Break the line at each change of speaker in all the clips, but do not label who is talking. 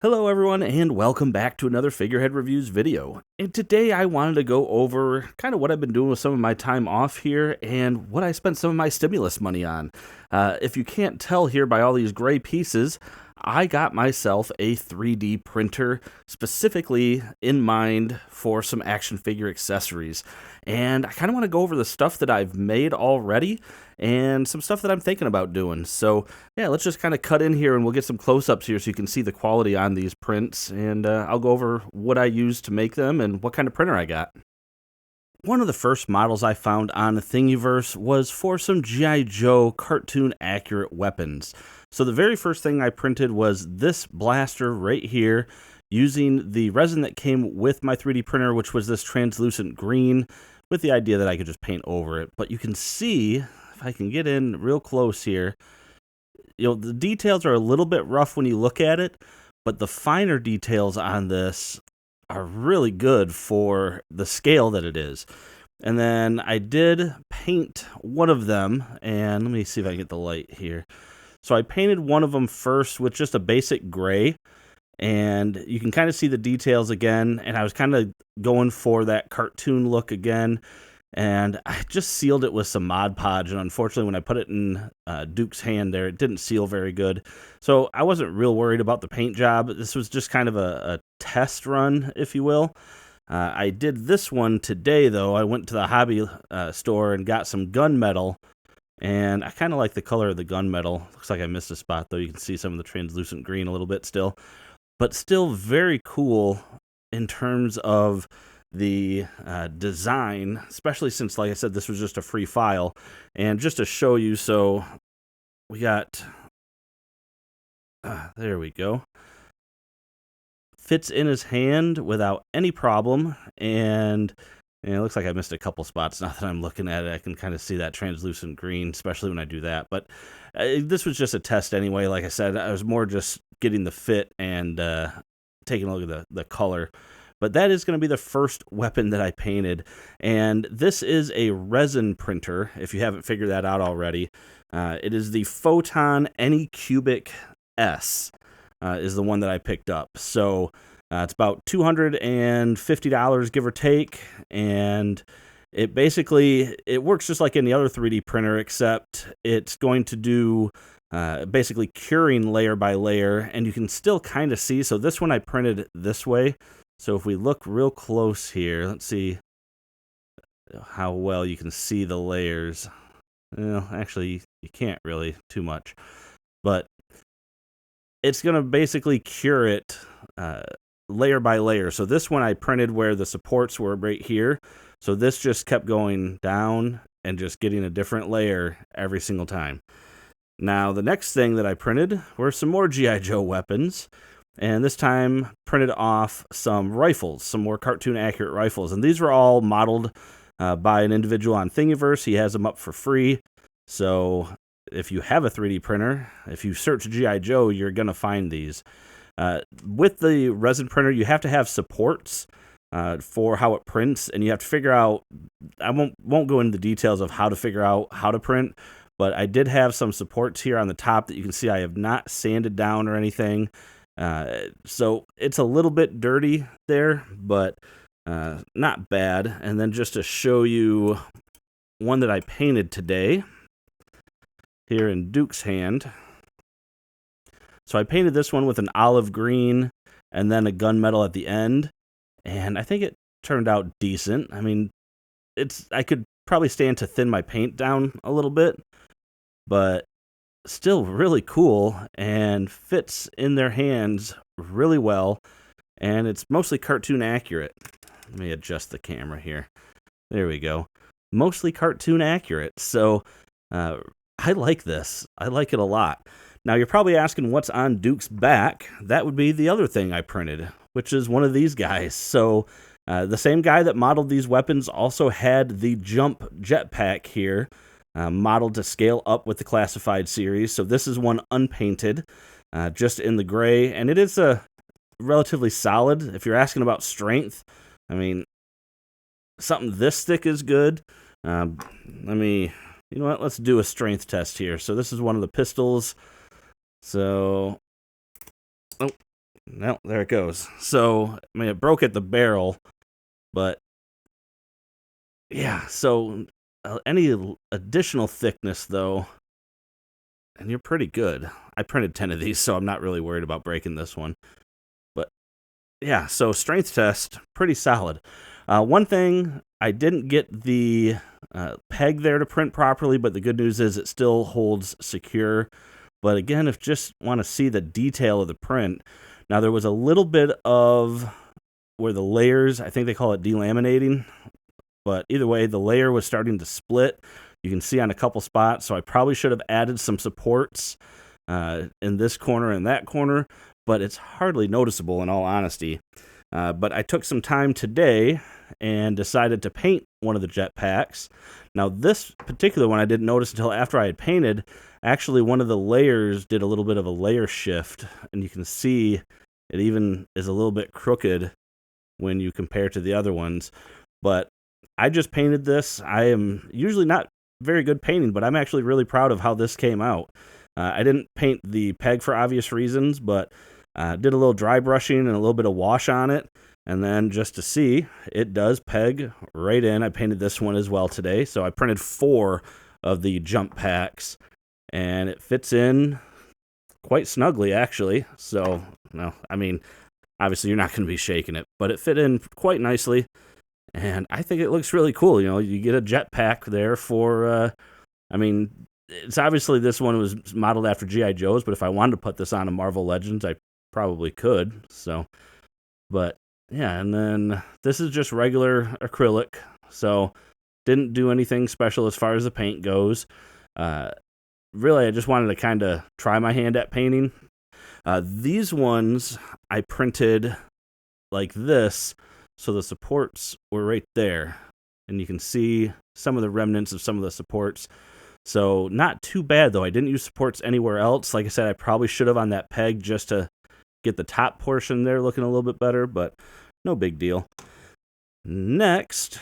Hello everyone and welcome back to another Figurehead Reviews video. And today I wanted to go over kind of what I've been doing with some of my time off here and what I spent some of my stimulus money on. If you can't tell here by all these gray pieces, I got myself a 3D printer specifically in mind for some action figure accessories. And I kind of want to go over the stuff that I've made already and some stuff that I'm thinking about doing. So yeah, let's just kind of cut in here and we'll get some close-ups here so you can see the quality on these prints. And I'll go over what I used to make them and what kind of printer I got. One of the first models I found on Thingiverse was for some G.I. Joe cartoon accurate weapons. So the very first thing I printed was this blaster right here using the resin that came with my 3D printer, which was this translucent green, with the idea that I could just paint over it. But you can see, if I can get in real close here, the details are a little bit rough when you look at it, but the finer details on this are really good for the scale that it is. And then I did paint one of them, and let me see if I can get the light here. So I painted one of them first with just a basic gray, and you can kind of see the details again, and I was kind of going for that cartoon look again, and I just sealed it with some Mod Podge, and unfortunately when I put it in Duke's hand there, it didn't seal very good. So I wasn't real worried about the paint job. This was just kind of a test run, if you will. I did this one today, though. I went to the hobby store and got some gunmetal, and I kind of like the color of the gunmetal. Looks like I missed a spot, though. You can see some of the translucent green a little bit still. But still very cool in terms of the design, especially since, like I said, this was just a free file. And just to show you, so we got, there we go. Fits in his hand without any problem, and it looks like I missed a couple spots. Now that I'm looking at it, I can kind of see that translucent green, especially when I do that. But this was just a test anyway. Like I said, I was more just getting the fit and taking a look at the color. But that is going to be the first weapon that I painted. And this is a resin printer, if you haven't figured that out already. It is the Photon Anycubic S is the one that I picked up. So it's about $250, give or take, and it basically, it works just like any other 3D printer, except it's going to do basically curing layer by layer, and you can still kind of see. So this one I printed this way. So if we look real close here, let's see how well you can see the layers. Well, actually, you can't really too much, but it's going to basically cure it layer by layer. So this one I printed where the supports were right here. So this just kept going down and just getting a different layer every single time. Now the next thing that I printed were some more G.I. Joe weapons. And this time printed off some rifles, some more cartoon accurate rifles. And these were all modeled by an individual on Thingiverse. He has them up for free. So if you have a 3D printer, if you search G.I. Joe, you're going to find these. With the resin printer, you have to have supports for how it prints, and you have to figure out, I won't go into the details of how to figure out how to print, but I did have some supports here on the top that you can see I have not sanded down or anything. So it's a little bit dirty there, but not bad. And then just to show you one that I painted today here in Duke's hand. So I painted this one with an olive green and then a gunmetal at the end, and I think it turned out decent. I mean, I could probably stand to thin my paint down a little bit, but still really cool and fits in their hands really well, and it's mostly cartoon accurate. Let me adjust the camera here. There we go. Mostly cartoon accurate. So I like this. I like it a lot. Now you're probably asking what's on Duke's back. That would be the other thing I printed, which is one of these guys. So the same guy that modeled these weapons also had the Jump Jetpack here, modeled to scale up with the classified series. So this is one unpainted, just in the gray, and it is a relatively solid. If you're asking about strength, I mean, something this thick is good. You know what? Let's do a strength test here. So this is one of the pistols. So, oh, No, there it goes. So, I mean, it broke at the barrel, but yeah, so any additional thickness, though, and you're pretty good. I printed 10 of these, so I'm not really worried about breaking this one. But yeah, so strength test, pretty solid. One thing, I didn't get the peg there to print properly, but the good news is it still holds secure. But again, if you just want to see the detail of the print, now there was a little bit of where the layers, I think they call it delaminating, but either way, the layer was starting to split. You can see on a couple spots, so I probably should have added some supports in this corner and that corner, but it's hardly noticeable in all honesty. But I took some time today and decided to paint one of the Jetpacks. Now, this particular one I didn't notice until after I had painted. Actually, one of the layers did a little bit of a layer shift, and you can see it even is a little bit crooked when you compare to the other ones. But I just painted this. I am usually not very good painting, but I'm actually really proud of how this came out. I didn't paint the peg for obvious reasons, but did a little dry brushing and a little bit of wash on it. And then just to see, it does peg right in. I painted this one as well today. So I printed 4 of the jump packs, and it fits in quite snugly, actually. So, no, I mean, obviously you're not going to be shaking it, but it fit in quite nicely. And I think it looks really cool. You know, you get a Jetpack there for, I mean, it's obviously this one was modeled after G.I. Joe's, but if I wanted to put this on a Marvel Legends, I probably could. So, but yeah, and then this is just regular acrylic. So, didn't do anything special as far as the paint goes. Really, I just wanted to kind of try my hand at painting. These ones I printed like this, so the supports were right there. And you can see some of the remnants of some of the supports. So not too bad, though. I didn't use supports anywhere else. Like I said, I probably should have on that peg just to get the top portion there looking a little bit better, but no big deal. Next,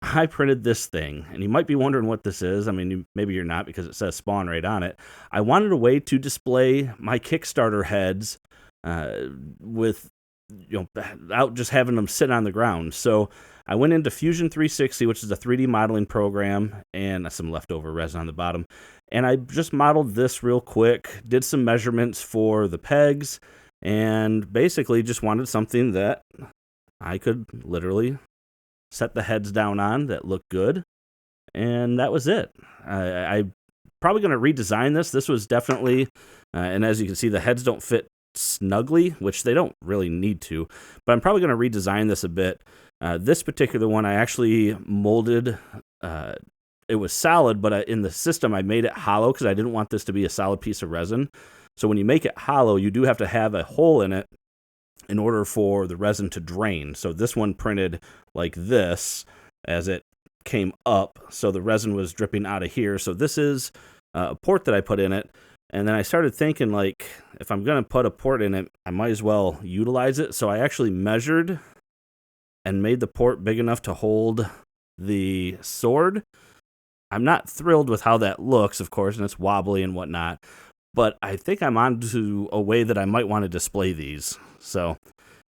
I printed this thing, and you might be wondering what this is. I mean, maybe you're not because it says Spawn right on it. I wanted a way to display my Kickstarter heads with, you know, without just having them sit on the ground. So I went into Fusion 360, which is a 3D modeling program, and some leftover resin on the bottom. And I just modeled this real quick, did some measurements for the pegs, and basically just wanted something that I could literally set the heads down on that looked good. And that was it. I'm probably going to redesign this. This was definitely, and as you can see, the heads don't fit snugly, which they don't really need to, but I'm probably going to redesign this a bit. This particular one I actually molded. It was solid, but in the system I made it hollow because I didn't want this to be a solid piece of resin. So when you make it hollow, you do have to have a hole in it in order for the resin to drain. So this one printed like this as it came up, so the resin was dripping out of here. So this is a port that I put in it. And then I started thinking, like, if I'm going to put a port in it, I might as well utilize it. So I actually measured and made the port big enough to hold the sword. I'm not thrilled with how that looks, of course, and it's wobbly and whatnot. But I think I'm on to a way that I might want to display these. So,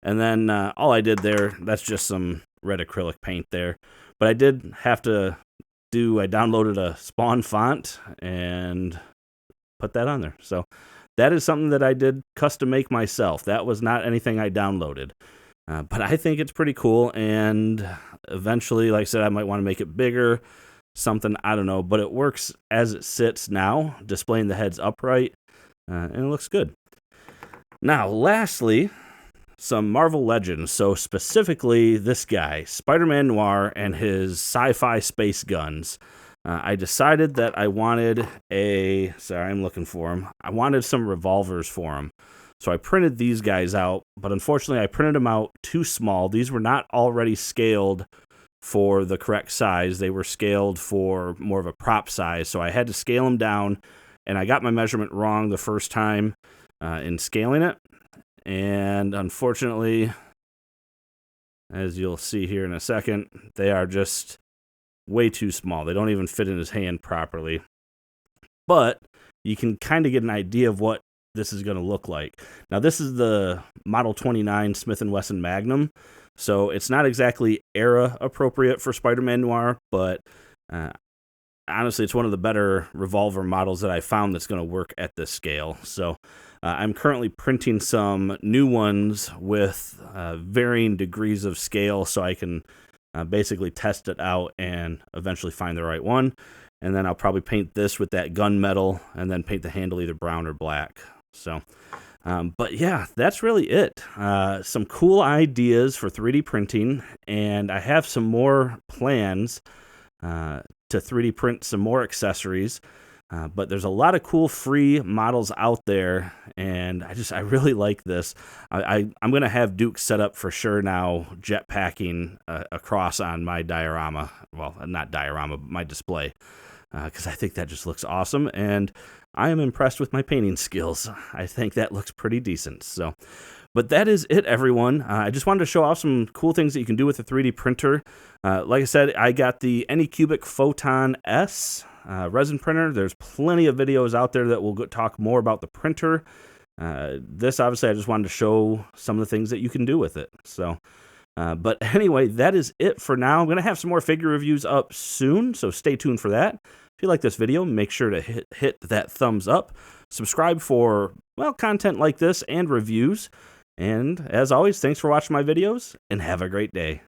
and then all I did there, that's just some red acrylic paint there. But I did have to I downloaded a Spawn font and put that on there. So that is something that I did custom make myself. That was not anything I downloaded. But I think it's pretty cool. And eventually, like I said, I might want to make it bigger. Something, I don't know, but it works as it sits now, displaying the heads upright, and it looks good. Now, lastly, some Marvel Legends. So specifically this guy, Spider-Man Noir and his sci-fi space guns. I decided that I wanted I'm looking for him. I wanted some revolvers for him. So I printed these guys out, but unfortunately I printed them out too small. These were not already scaled for the correct size. They were scaled for more of a prop size, so I had to scale them down, and I got my measurement wrong the first time in scaling it, and unfortunately, as you'll see here in a second, they are just way too small. They don't even fit in his hand properly, but you can kind of get an idea of what this is going to look like. Now, this is the Model 29 Smith & Wesson Magnum, so it's not exactly era appropriate for Spider-Man Noir, but honestly, it's one of the better revolver models that I found that's going to work at this scale. So I'm currently printing some new ones with varying degrees of scale so I can basically test it out and eventually find the right one. And then I'll probably paint this with that gunmetal and then paint the handle either brown or black. So, but yeah, that's really it. Some cool ideas for 3D printing, and I have some more plans to 3D print some more accessories. But there's a lot of cool free models out there, and I really like this. I'm going to have Duke set up for sure now, jetpacking across on my diorama. Well, not diorama, but my display, because I think that just looks awesome, and I am impressed with my painting skills. I think that looks pretty decent. So, but that is it, everyone. I just wanted to show off some cool things that you can do with a 3D printer. Like I said, I got the Anycubic Photon S resin printer. There's plenty of videos out there that will talk more about the printer. This, obviously, I just wanted to show some of the things that you can do with it. So, but anyway, that is it for now. I'm going to have some more figure reviews up soon, so stay tuned for that. If you like this video, make sure to hit that thumbs up. Subscribe for, well, content like this and reviews. And as always, thanks for watching my videos, and have a great day.